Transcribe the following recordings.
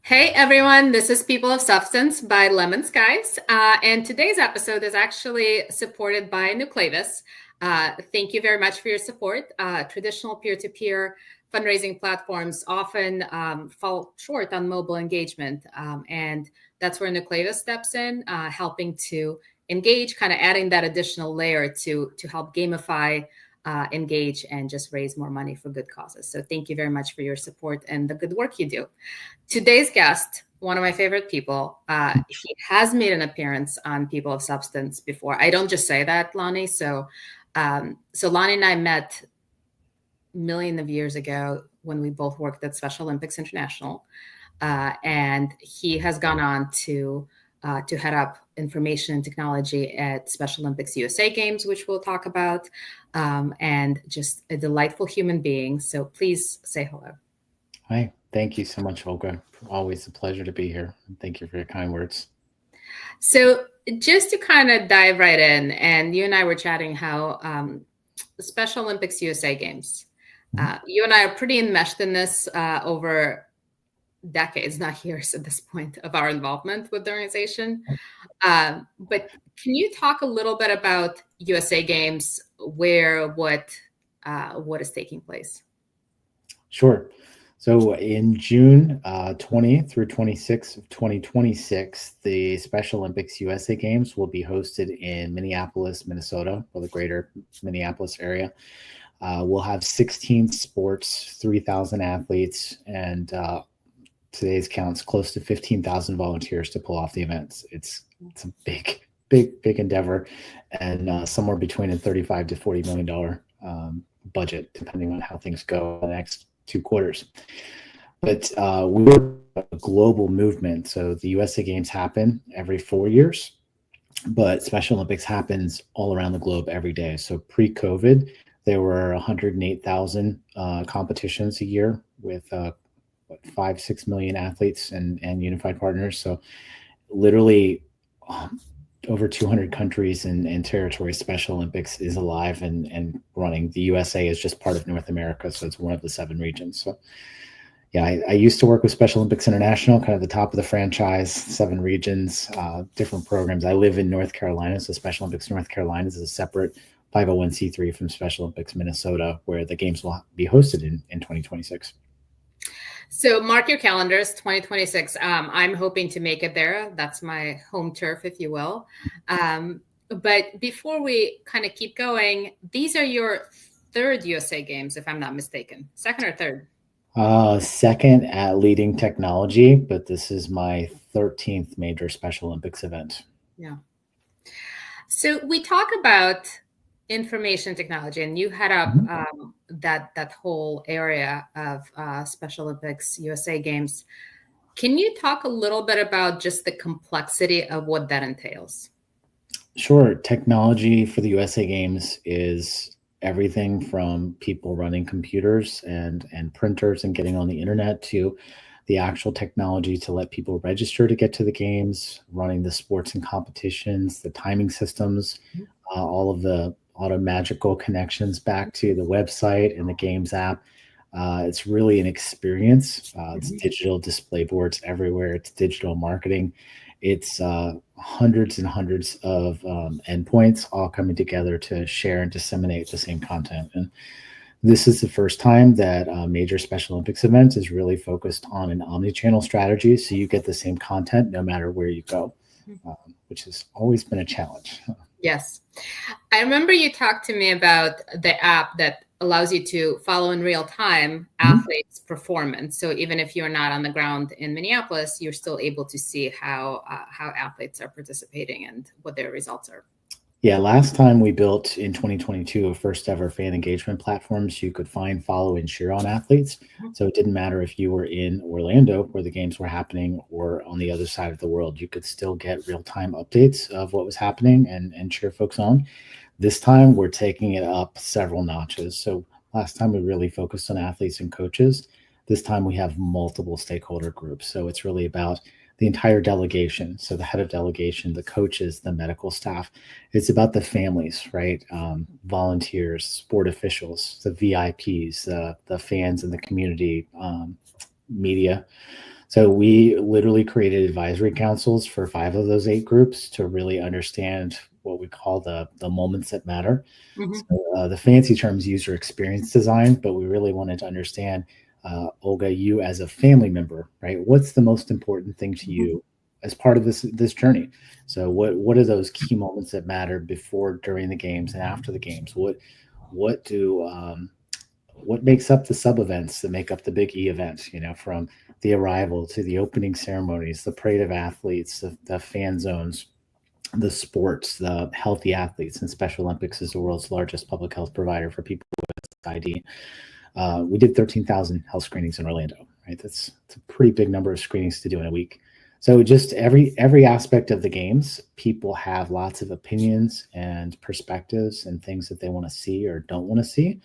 Hey everyone, this is People of Substance by LemonSkies. And today's episode is actually supported by Nuclavis. Thank you very much for your support. Traditional peer-to-peer fundraising platforms often fall short on mobile engagement. And that's where Nuclavis steps in, helping to engage, kind of adding that additional layer to help gamify, engage, and just raise more money for good causes. So thank you very much for your support and the good work you do. Today's guest, one of my favorite people, he has made an appearance on People of Substance before. I don't just say that, Lonnie. So Lonnie and I met a million of years ago when we both worked at Special Olympics International, and he has gone on to head up information and technology at Special Olympics USA Games, which we'll talk about, and just a delightful human being. So please say hello. Hi. Thank you so much, Olga. Always a pleasure to be here. Thank you for your kind words. So just to kind of dive right in, and you and I were chatting how the Special Olympics USA Games, you and I are pretty enmeshed in this over decades, not years at this point, of our involvement with the organization. But can you talk a little bit about USA Games, where, what is taking place? Sure. So in June 20 through 26 of 2026, the Special Olympics USA Games will be hosted in Minneapolis, Minnesota, or the greater Minneapolis area. We'll have 16 sports, 3,000 athletes, and today's counts close to 15,000 volunteers to pull off the events. It's a big endeavor, and somewhere between a $35 to $40 million budget, depending on how things go in the next 2 quarters. But we're a global movement. So the USA Games happen every 4 years, but Special Olympics happens all around the globe every day. So pre-COVID, there were 108,000 competitions a year with 5-6 million athletes and unified partners. So literally over 200 countries and territories, Special Olympics is alive and running. The USA is just part of North America, so it's one of the 7 regions. So yeah, I used to work with Special Olympics International, kind of the top of the franchise, 7 regions, different programs. I live in North Carolina, so Special Olympics North Carolina is a separate 501c3 from Special Olympics Minnesota, where the games will be hosted in 2026. So mark your calendars, 2026. I'm hoping to make it there. That's my home turf, if you will. But before we kind of keep going, these are your 3rd USA Games, if I'm not mistaken. 2nd or 3rd? Second at leading technology, but this is my 13th major Special Olympics event. Yeah. So we talk about information technology, and you head up that whole area of Special Olympics USA Games. Can you talk a little bit about just the complexity of what that entails? Sure. Technology for the USA Games is everything from people running computers and printers and getting on the internet to the actual technology to let people register to get to the games, running the sports and competitions, the timing systems, all of the automagical connections back to the website and the games app. It's really an experience. It's digital display boards everywhere. It's digital marketing. It's hundreds and hundreds of endpoints all coming together to share and disseminate the same content. And this is the first time that a major Special Olympics event is really focused on an omni-channel strategy. So you get the same content no matter where you go, which has always been a challenge. Yes. I remember you talked to me about the app that allows you to follow in real time athletes' performance. So even if you're not on the ground in Minneapolis, you're still able to see how athletes are participating and what their results are. Yeah, last time we built in 2022 a first ever fan engagement platform so you could find, follow, and cheer on athletes. So it didn't matter if you were in Orlando where the games were happening or on the other side of the world. You could still get real-time updates of what was happening and cheer folks on. This time we're taking it up several notches. So last time we really focused on athletes and coaches. This time we have multiple stakeholder groups. So it's really about the entire delegation. So the head of delegation, the coaches, the medical staff. It's about the families, right? Volunteers, sport officials, the VIPs, the fans in the community, media. So we literally created advisory councils for 5 of those 8 groups to really understand what we call the moments that matter. Mhm. So, the fancy term is user experience design, but we really wanted to understand, Olga, you as a family member, right? What's the most important thing to Mhm. you as part of this journey? So what are those key moments that matter before, during the games, and after the games? What do what makes up the sub events that make up the big E event? From the arrival to the opening ceremonies, the parade of athletes, the fan zones, the sports, the healthy athletes. And Special Olympics is the world's largest public health provider for people with ID. We did 13,000 health screenings in Orlando, right? That's a pretty big number of screenings to do in a week. So just every aspect of the games, people have lots of opinions and perspectives and things that they want to see or don't want to see.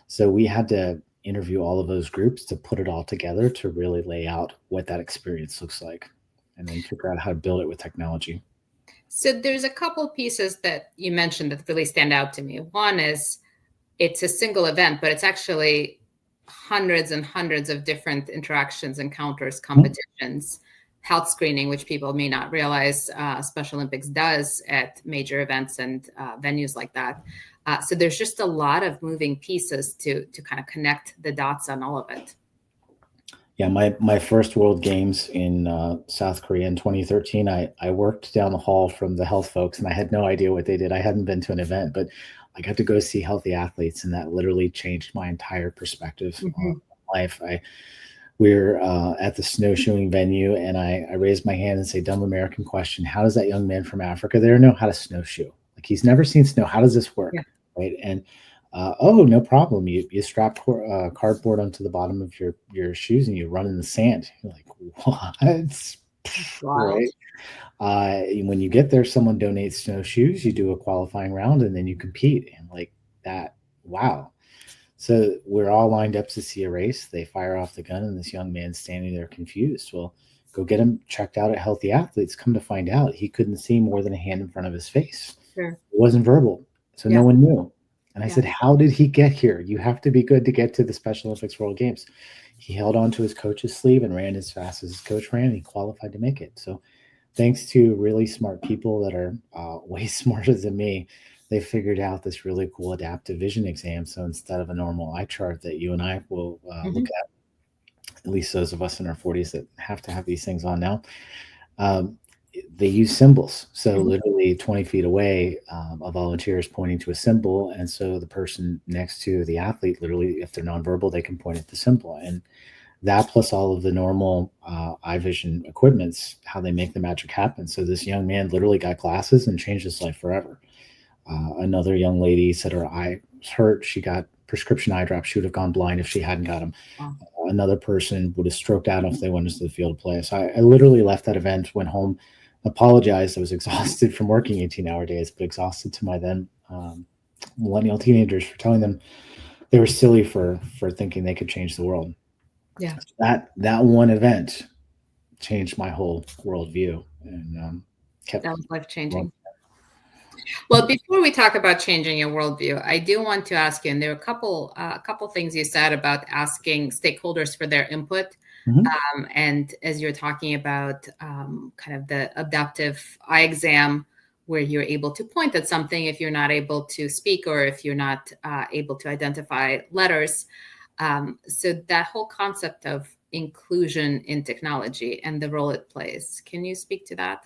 So we had to interview all of those groups to put it all together to really lay out what that experience looks like, and then figure out how to build it with technology. So there's a couple pieces that you mentioned that really stand out to me. One is it's a single event, but it's actually hundreds and hundreds of different interactions, encounters, competitions, health screening, which people may not realize Special Olympics does at major events and venues like that. So there's just a lot of moving pieces to kind of connect the dots on all of it. Yeah, my first World Games in South Korea in 2013, I worked down the hall from the health folks, and I had no idea what they did. I hadn't been to an event, but I got to go see healthy athletes, and that literally changed my entire perspective on life. We're at the snowshoeing venue, and I raised my hand and say, "Dumb American question: how does that young man from Africa there know how to snowshoe? Like, he's never seen snow. How does this work?" Yeah. Right? And oh, no problem. You strap cardboard onto the bottom of your shoes and you run in the sand. You're like, what? Wild. Right? When you get there, someone donates snowshoes. You do a qualifying round, and then you compete. And like that, wow. So we're all lined up to see a race. They fire off the gun, and this young man's standing there confused. Well, go get him checked out at Healthy Athletes. Come to find out, he couldn't see more than a hand in front of his face. Sure. It wasn't verbal, so Yeah. no one knew. And I Yeah. said, "How did he get here? You have to be good to get to the Special Olympics World Games." He held on to his coach's sleeve and ran as fast as his coach ran, and he qualified to make it. So, thanks to really smart people that are way smarter than me, they figured out this really cool adaptive vision exam. So instead of a normal eye chart that you and I will look at least those of us in our 40s that have to have these things on now, um, they use symbols. So literally 20 feet away, a volunteer is pointing to a symbol. And so the person next to the athlete, literally, if they're nonverbal, they can point at the symbol. And that plus all of the normal eye vision equipments, how they make the magic happen. So this young man literally got glasses and changed his life forever. Another young lady said her eye was hurt. She got prescription eye drops. She would have gone blind if she hadn't got them. Wow. Another person would have stroked out if they went into the field to play. So I literally left that event, went home, apologized. I was exhausted from working 18-hour days, but exhausted to my then millennial teenagers for telling them they were silly for thinking they could change the world. Yeah. That one event changed my whole worldview and kept. That was life-changing. Well, before we talk about changing your worldview, I do want to ask you, and there are a couple things you said about asking stakeholders for their input. And as you're talking about kind of the adaptive eye exam, where you're able to point at something if you're not able to speak or if you're not able to identify letters. So that whole concept of inclusion in technology and the role it plays. Can you speak to that?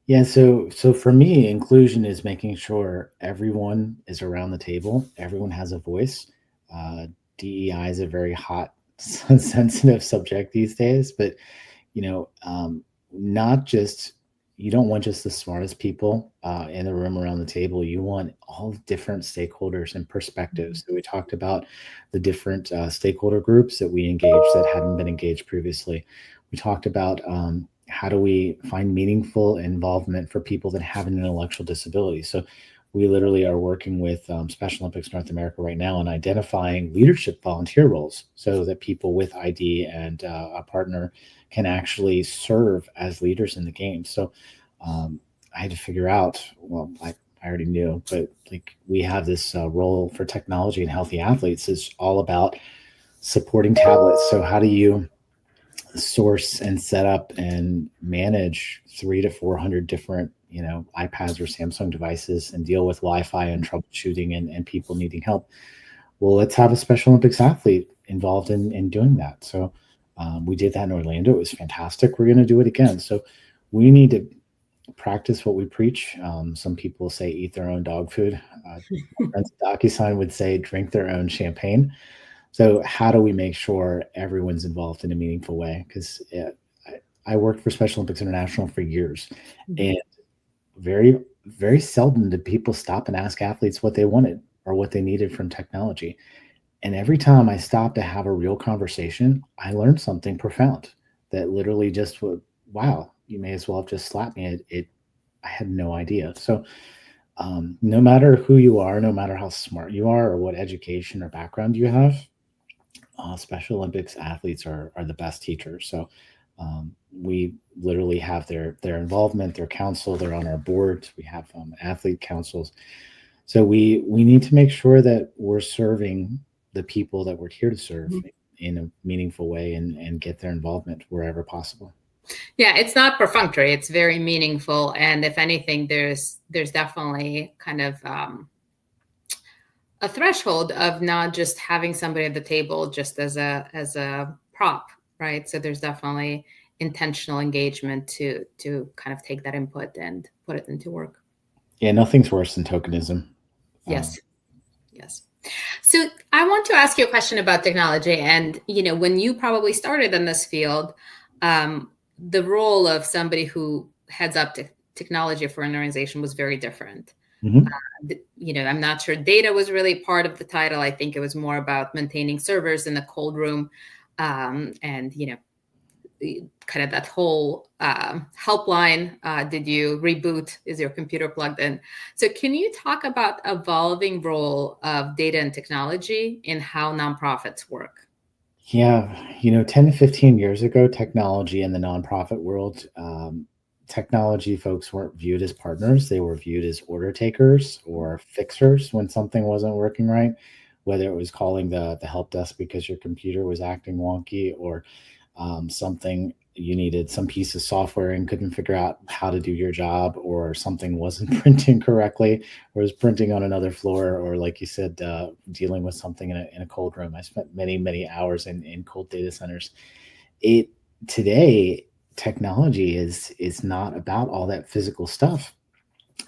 Yeah, so for me, inclusion is making sure everyone is around the table, everyone has a voice. DEI is a very hot, sensitive subject these days, but not just you don't want just the smartest people in the room around the table. You want all different stakeholders and perspectives. So we talked about the different stakeholder groups that we engaged that hadn't been engaged previously. We talked about how do we find meaningful involvement for people that have an intellectual disability. So we literally are working with Special Olympics North America right now on identifying leadership volunteer roles so that people with ID and a partner can actually serve as leaders in the game. So I had to figure out, well, I already knew, but like we have this role for technology and healthy athletes is all about supporting tablets. So how do you source and set up and manage 300 to 400 different, iPads or Samsung devices and deal with Wi-Fi and troubleshooting and people needing help. Well, let's have a Special Olympics athlete involved in doing that. So we did that in Orlando. It was fantastic. We're going to do it again. So we need to practice what we preach. Some people say eat their own dog food. My friends at DocuSign would say drink their own champagne. So how do we make sure everyone's involved in a meaningful way? Because I worked for Special Olympics International for years, and very, very seldom did people stop and ask athletes what they wanted or what they needed from technology. And every time I stopped to have a real conversation, I learned something profound that literally just would, wow, you may as well have just slapped me. I had no idea. So no matter who you are, no matter how smart you are or what education or background you have, Special Olympics athletes are the best teachers. So we literally have their involvement, their counsel. They're on our boards. We have athlete councils. So we need to make sure that we're serving the people that we're here to serve in a meaningful way and get their involvement wherever possible. Yeah, it's not perfunctory. It's very meaningful. And if anything, there's definitely kind of a threshold of not just having somebody at the table just as a prop, right? So there's definitely intentional engagement to kind of take that input and put it into work. Yeah, nothing's worse than tokenism. Yes. Yes. So I want to ask you a question about technology. And, when you probably started in this field, the role of somebody who heads up technology for an organization was very different. I'm not sure data was really part of the title. I think it was more about maintaining servers in the cold room, and, kind of that whole helpline. Did you reboot? Is your computer plugged in? So can you talk about evolving role of data and technology in how nonprofits work? Yeah, 10 to 15 years ago, technology in the nonprofit world, technology folks weren't viewed as partners. They were viewed as order takers or fixers when something wasn't working right, whether it was calling the help desk because your computer was acting wonky or something you needed some piece of software and couldn't figure out how to do your job, or something wasn't printing correctly or was printing on another floor, or like you said, dealing with something in a cold room. I spent many hours in cold data centers. Today, technology is not about all that physical stuff.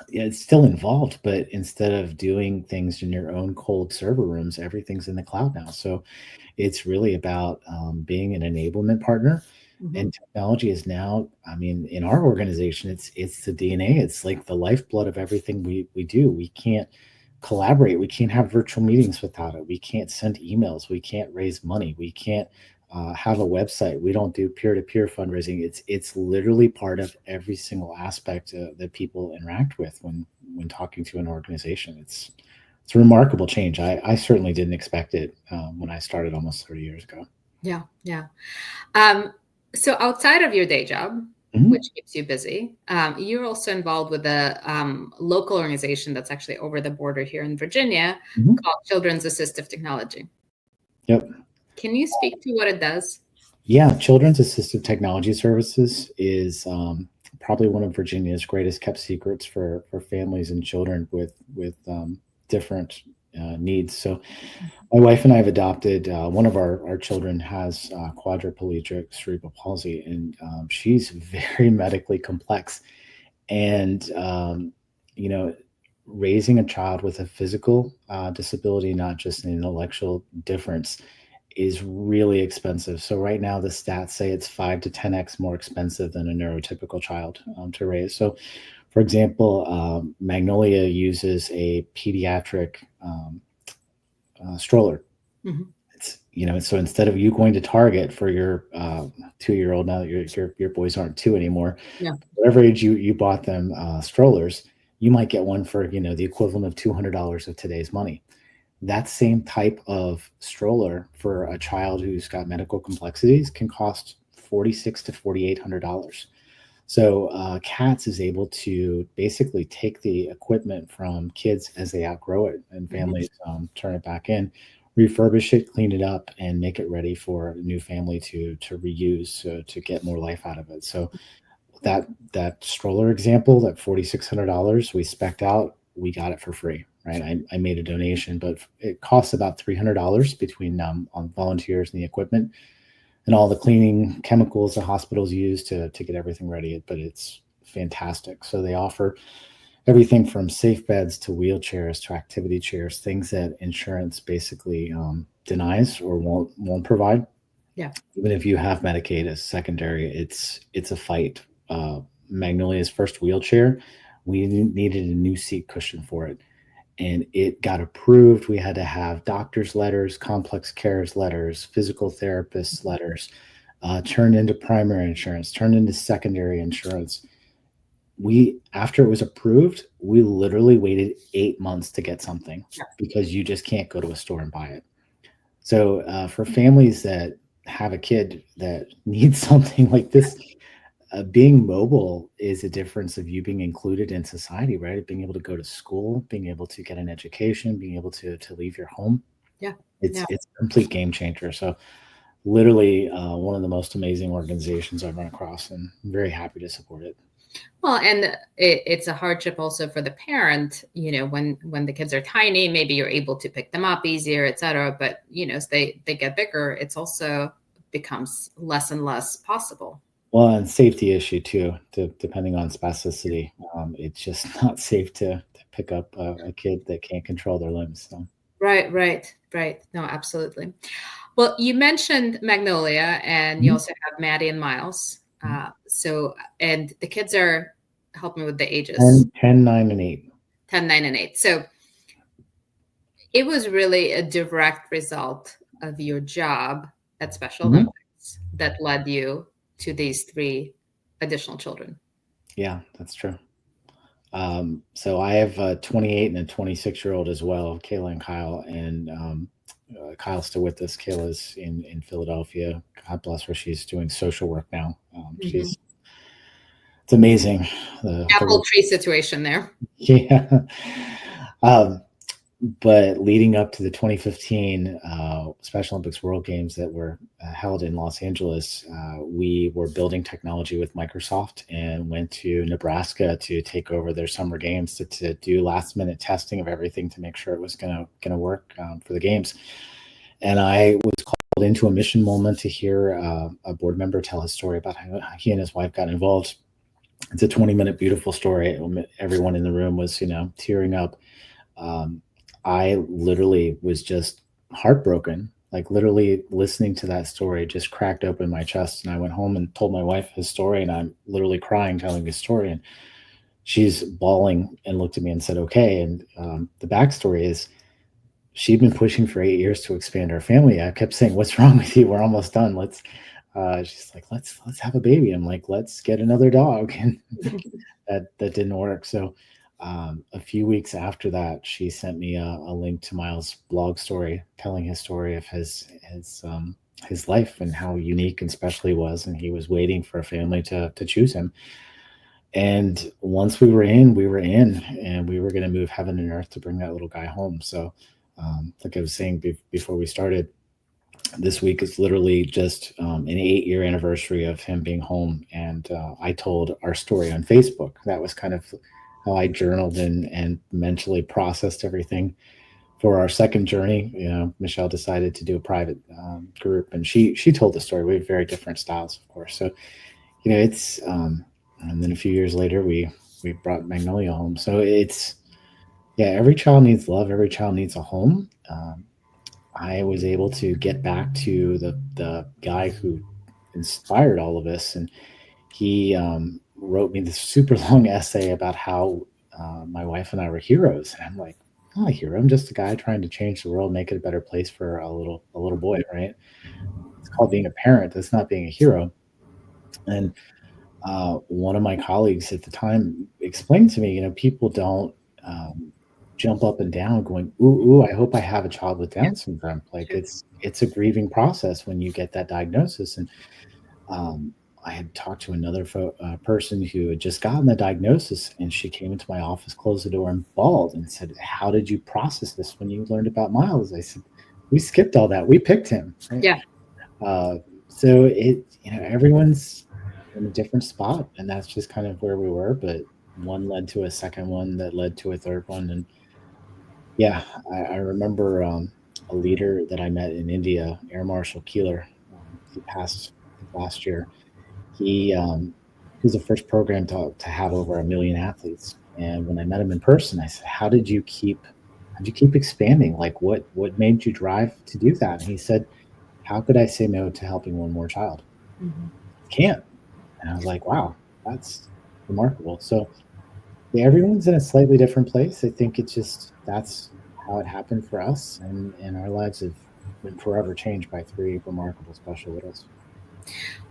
Yeah, it's still involved, but instead of doing things in your own cold server rooms, everything's in the cloud now. So it's really about being an enablement partner. And technology is now, in our organization, it's the DNA. It's like the lifeblood of everything we do. We can't collaborate. We can't have virtual meetings without it. We can't send emails. We can't raise money. We can't have a website. We don't do peer-to-peer fundraising. It's literally part of every single aspect that people interact with when talking to an organization. It's a remarkable change. I certainly didn't expect it when I started almost 30 years ago. Yeah. So outside of your day job, which keeps you busy, you're also involved with a local organization that's actually over the border here in Virginia called Children's Assistive Technology. Yep. Can you speak to what it does? Yeah, Children's Assistive Technology Services is probably one of Virginia's greatest kept secrets for families and children with different needs. So my wife and I have adopted one of our children has quadriplegic cerebral palsy, and she's very medically complex. And, raising a child with a physical disability, not just an intellectual difference, is really expensive. So right now the stats say it's 5 to 10x more expensive than a neurotypical child to raise. So, for example, Magnolia uses a pediatric stroller. It's, so instead of you going to Target for your 2-year-old, now that your boys aren't 2 anymore, whatever age you bought them strollers, you might get one for the equivalent of $200 of today's money. That same type of stroller for a child who's got medical complexities can cost $4,600 to $4,800. So CATS is able to basically take the equipment from kids as they outgrow it and families turn it back in, refurbish it, clean it up, and make it ready for a new family to reuse, to get more life out of it. So that stroller example, that $4,600 we spec'd out, we got it for free, right? I made a donation, but it costs about $300 between on volunteers and the equipment and all the cleaning chemicals the hospitals use to get everything ready. But it's fantastic. So they offer everything from safe beds to wheelchairs to activity chairs, things that insurance basically denies or won't provide. Yeah. Even if you have Medicaid as secondary, it's a fight. Magnolia's first wheelchair, we needed a new seat cushion for it, and it got approved. We had to have doctor's letters, complex cares letters, physical therapists letters, turned into primary insurance, turned into secondary insurance. After it was approved, we literally waited 8 months to get something because you just can't go to a store and buy it. So for families that have a kid that needs something like this, being mobile is a difference of you being included in society, right? Being able to go to school, being able to get an education, being able to leave your home. Yeah. It's a complete game changer. So literally one of the most amazing organizations I've run across, and I'm very happy to support it. Well, and it's a hardship also for the parent, when the kids are tiny, maybe you're able to pick them up easier, et cetera. But, as they get bigger, it's also becomes less and less possible. Well, and safety issue too, depending on spasticity. It's just not safe to pick up a kid that can't control their limbs. So. Right. No, absolutely. Well, you mentioned Magnolia, and you also have Maddie and Miles. And the kids are, help me with the ages. 10, 9, and 8. 10, 9, and 8. So it was really a direct result of your job at Special Olympics that led you to these 3 additional children. Yeah, that's true. So I have a 28 and a 26-year-old as well, Kayla and Kyle, and Kyle's still with us. Kayla's in Philadelphia. God bless her. She's doing social work now. It's amazing. The apple tree situation there. Yeah. But leading up to the 2015 Special Olympics World Games that were held in Los Angeles, we were building technology with Microsoft and went to Nebraska to take over their summer games to do last minute testing of everything to make sure it was going to work for the games. And I was called into a mission moment to hear a board member tell his story about how he and his wife got involved. It's a 20-minute beautiful story. Everyone in the room was, tearing up. I literally was just heartbroken, like literally listening to that story just cracked open my chest. And I went home and told my wife his story, and I'm literally crying telling his story. And she's bawling and looked at me and said, okay. And the backstory is she'd been pushing for 8 years to expand our family. I kept saying, what's wrong with you? We're almost done. She's like, let's have a baby. I'm like, let's get another dog. And that didn't work. So a few weeks after that, she sent me a link to Miles' blog story, telling his story of his life and how unique and special he was, and he was waiting for a family to choose him. And once we were in, and we were going to move heaven and earth to bring that little guy home. So, like I was saying before we started, this week is literally just an 8-year anniversary of him being home, and I told our story on Facebook. That was kind of how I journaled and mentally processed everything. For our second journey, Michelle decided to do a private group, and she told the story. We have very different styles, of course. So, it's and then a few years later, we brought Magnolia home. So every child needs love. Every child needs a home. I was able to get back to the guy who inspired all of us, and he wrote me this super long essay about how my wife and I were heroes. And I'm like, I'm not a hero. I'm just a guy trying to change the world, make it a better place for a little boy, right? It's called being a parent. That's not being a hero. And one of my colleagues at the time explained to me, people don't jump up and down going, ooh, I hope I have a child with Down syndrome. Like it's a grieving process when you get that diagnosis. And I had talked to another person who had just gotten the diagnosis, and she came into my office, closed the door, and bawled and said, how did you process this when you learned about Miles? I said, we skipped all that. We picked him. Right? Yeah. So everyone's in a different spot, and that's just kind of where we were. But one led to a second one that led to a third one, and yeah, I remember a leader that I met in India, Air Marshal Keeler. He passed, I think, last year. He was the first program to have over 1 million athletes. And when I met him in person, I said, how'd you keep expanding? Like what made you drive to do that?" And he said, "How could I say no to helping one more child? Mm-hmm. Can't." And I was like, wow, that's remarkable. So yeah, everyone's in a slightly different place. I think it's just that's how it happened for us, and our lives have been forever changed by three remarkable special widows.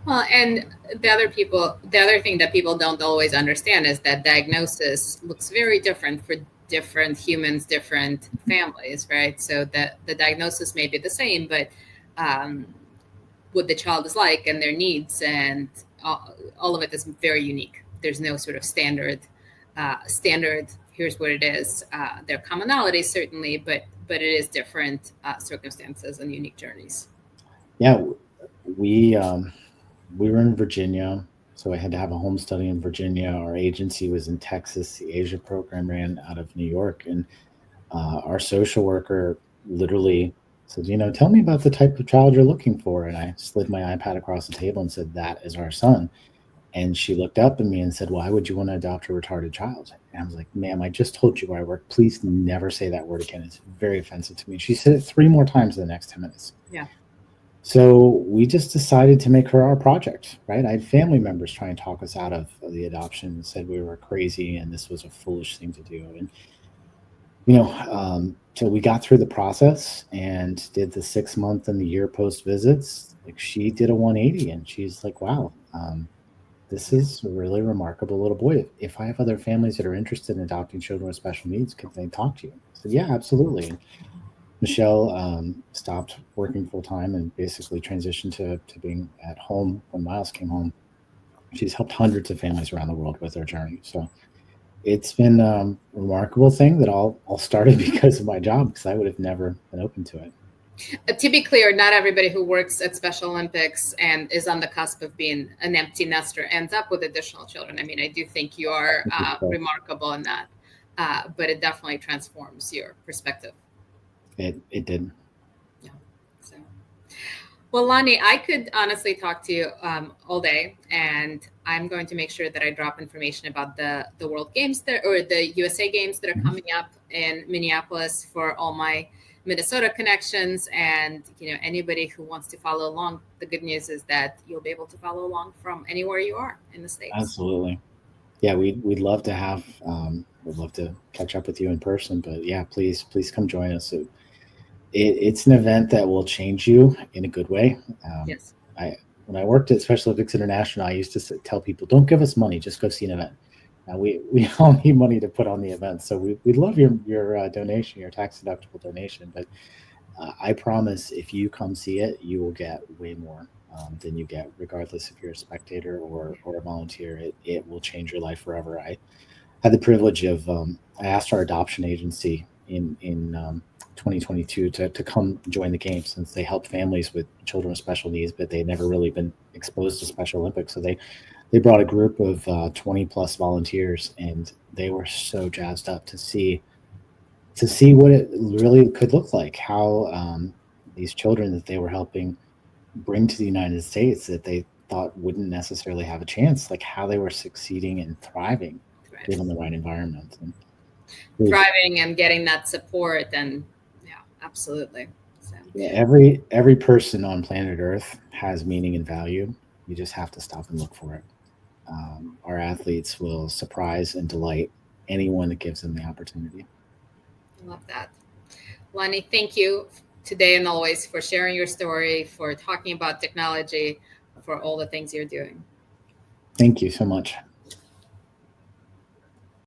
Well, and the other thing that people don't always understand is that diagnosis looks very different for different humans, different families, right? So that the diagnosis may be the same, but what the child is like and their needs and all of it is very unique. There's no sort of standard. Here's what it is. There are commonalities certainly, but it is different circumstances and unique journeys. Yeah, we were in Virginia, so I had to have a home study in Virginia. Our agency was in Texas. The Asia program ran out of New York, and our social worker literally said, "Tell me about the type of child you're looking for." And I slid my iPad across the table and said, "That is our son." And she looked up at me and said, "Why would you want to adopt a retarded child?" And I was like, "Ma'am, I just told you where I work. Please never say that word again. It's very offensive to me." She said it 3 more times in the next 10 minutes. Yeah. So we just decided to make her our project, right? I had family members try and talk us out of the adoption and said we were crazy and this was a foolish thing to do. And, so we got through the process and did the 6-month and the year post visits. Like, she did a 180 and she's like, wow, this is a really remarkable little boy. If I have other families that are interested in adopting children with special needs, can they talk to you? I said, yeah, absolutely. And Michelle stopped working full time and basically transitioned to being at home when Miles came home. She's helped hundreds of families around the world with their journey. So it's been a remarkable thing that all started because of my job, because I would have never been open to it. To be clear, not everybody who works at Special Olympics and is on the cusp of being an empty nester ends up with additional children. I mean, I do think you are remarkable in that, but it definitely transforms your perspective. It did. Yeah. So, well, Lonnie, I could honestly talk to you all day, and I'm going to make sure that I drop information about the World Games there, or the USA Games that are coming up in Minneapolis for all my Minnesota connections, and anybody who wants to follow along. The good news is that you'll be able to follow along from anywhere you are in the States. Absolutely. Yeah, we'd love to have we'd love to catch up with you in person, but yeah, please come join us. It's an event that will change you in a good way. Yes. When I worked at Special Olympics International, I used to tell people, don't give us money, just go see an event. Now we all need money to put on the event, so we'd love your donation, your tax deductible donation. But I promise, if you come see it, you will get way more than you get, regardless if you're a spectator or a volunteer. It will change your life forever. I had the privilege of I asked our adoption agency in 2022 to come join the games, since they help families with children with special needs, but they'd never really been exposed to Special Olympics. So they brought a group of 20 plus volunteers, and they were so jazzed up to see what it really could look like, how these children that they were helping bring to the United States that they thought wouldn't necessarily have a chance, like how they were succeeding and thriving given the right environment. And thriving and getting that support, and yeah, absolutely. So. Yeah, every person on planet Earth has meaning and value. You just have to stop and look for it. Our athletes will surprise and delight anyone that gives them the opportunity. I love that. Lonnie, thank you today and always for sharing your story, for talking about technology, for all the things you're doing. Thank you so much.